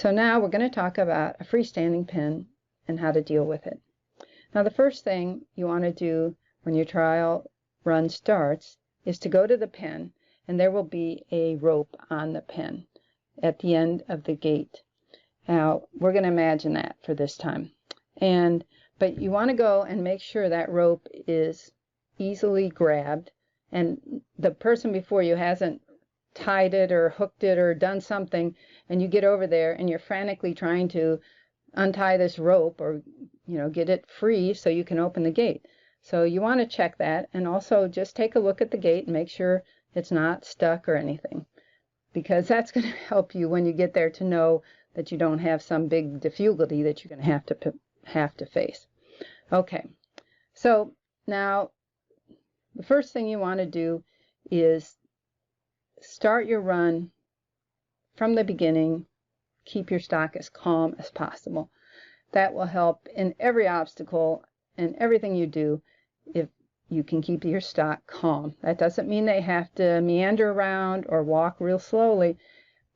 So now we're going to talk about a freestanding pen and how to deal with it. Now the first thing you want to do when your trial run starts is to go to the pen, and there will be a rope on the pen at the end of the gate. Now we're going to imagine that for this time. But you want to go and make sure that rope is easily grabbed and the person before you hasn't tied it or hooked it or done something, and you get over there and you're frantically trying to untie this rope or get it free so you can open the gate. So you want to check that, and also just take a look at the gate and make sure it's not stuck or anything, because that's going to help you when you get there to know that you don't have some big difficulty that you're going to have to face. Okay, so now the first thing you want to do is start your run from the beginning. Keep your stock as calm as possible. That will help in every obstacle and everything you do if you can keep your stock calm. That doesn't mean they have to meander around or walk real slowly,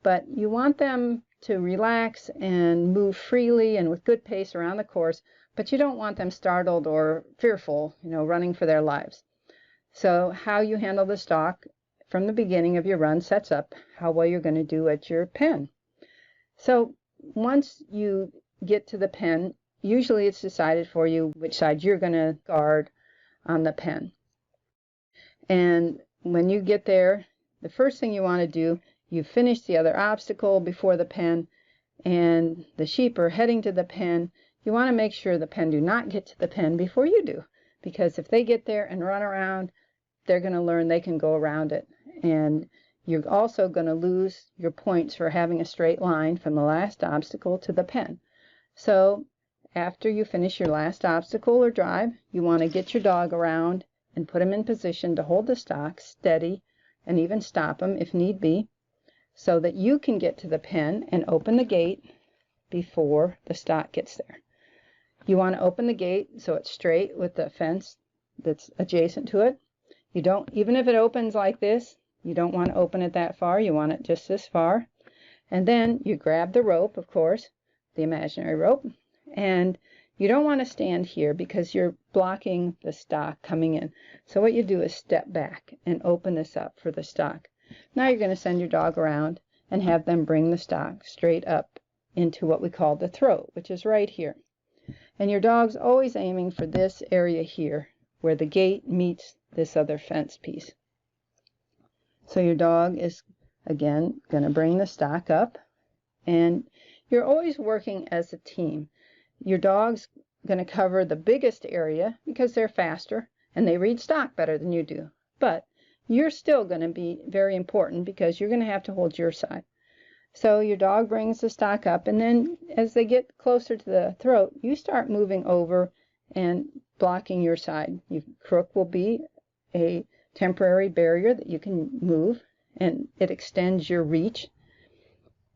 but you want them to relax and move freely and with good pace around the course, but you don't want them startled or fearful, running for their lives. So how you handle the stock from the beginning of your run sets up how well you're going to do at your pen. So once you get to the pen, usually it's decided for you which side you're going to guard on the pen. And when you get there, the first thing you want to do, you finish the other obstacle before the pen, and the sheep are heading to the pen. You want to make sure the pen do not get to the pen before you do, because if they get there and run around, they're going to learn they can go around it. And you're also going to lose your points for having a straight line from the last obstacle to the pen. So after you finish your last obstacle or drive, you want to get your dog around and put him in position to hold the stock steady and even stop him if need be, so that you can get to the pen and open the gate before the stock gets there. You want to open the gate so it's straight with the fence that's adjacent to it. You don't, even if it opens like this, you don't want to open it that far. You want it just this far. And then you grab the rope, of course, the imaginary rope, and you don't want to stand here because you're blocking the stock coming in. So what you do is step back and open this up for the stock. Now you're going to send your dog around and have them bring the stock straight up into what we call the throat, which is right here. And your dog's always aiming for this area here where the gate meets this other fence piece. So your dog is, again, going to bring the stock up, and you're always working as a team. Your dog's going to cover the biggest area because they're faster and they read stock better than you do. But you're still going to be very important because you're going to have to hold your side. So your dog brings the stock up, and then as they get closer to the throat, you start moving over and blocking your side. Your crook will be a temporary barrier that you can move, and it extends your reach.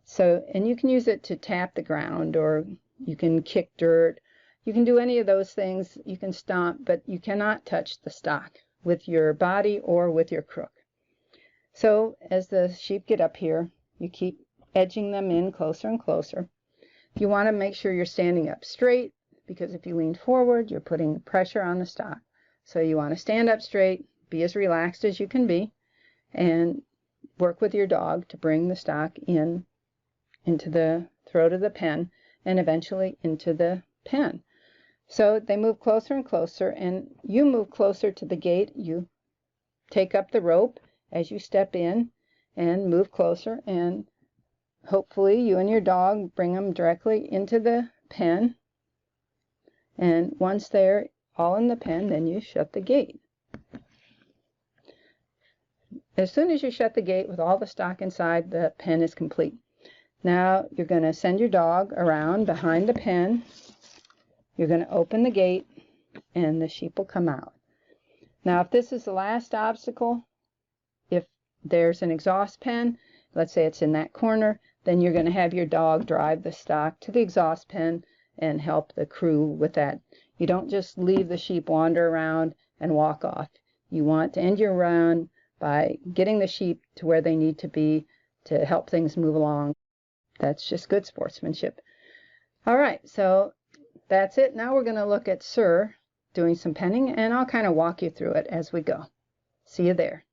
So, and you can use it to tap the ground, or you can kick dirt. You can do any of those things. You can stomp, but you cannot touch the stock with your body or with your crook. So as the sheep get up here, you keep edging them in closer and closer. You want to make sure you're standing up straight, because if you lean forward, you're putting pressure on the stock. So you want to stand up straight, be as relaxed as you can be, and work with your dog to bring the stock into the throat of the pen and eventually into the pen. So they move closer and closer, and you move closer to the gate. You take up the rope as you step in and move closer, and hopefully you and your dog bring them directly into the pen. And once they're all in the pen, then you shut the gate. As soon as you shut the gate with all the stock inside, the pen is complete. Now you're going to send your dog around behind the pen. You're going to open the gate, and the sheep will come out. Now if this is the last obstacle, if there's an exhaust pen, let's say it's in that corner, then you're going to have your dog drive the stock to the exhaust pen and help the crew with that. You don't just leave the sheep wander around and walk off. You want to end your run by getting the sheep to where they need to be to help things move along. That's just good sportsmanship. All right, so that's it. Now we're going to look at Sir doing some penning, and I'll kind of walk you through it as we go. See you there.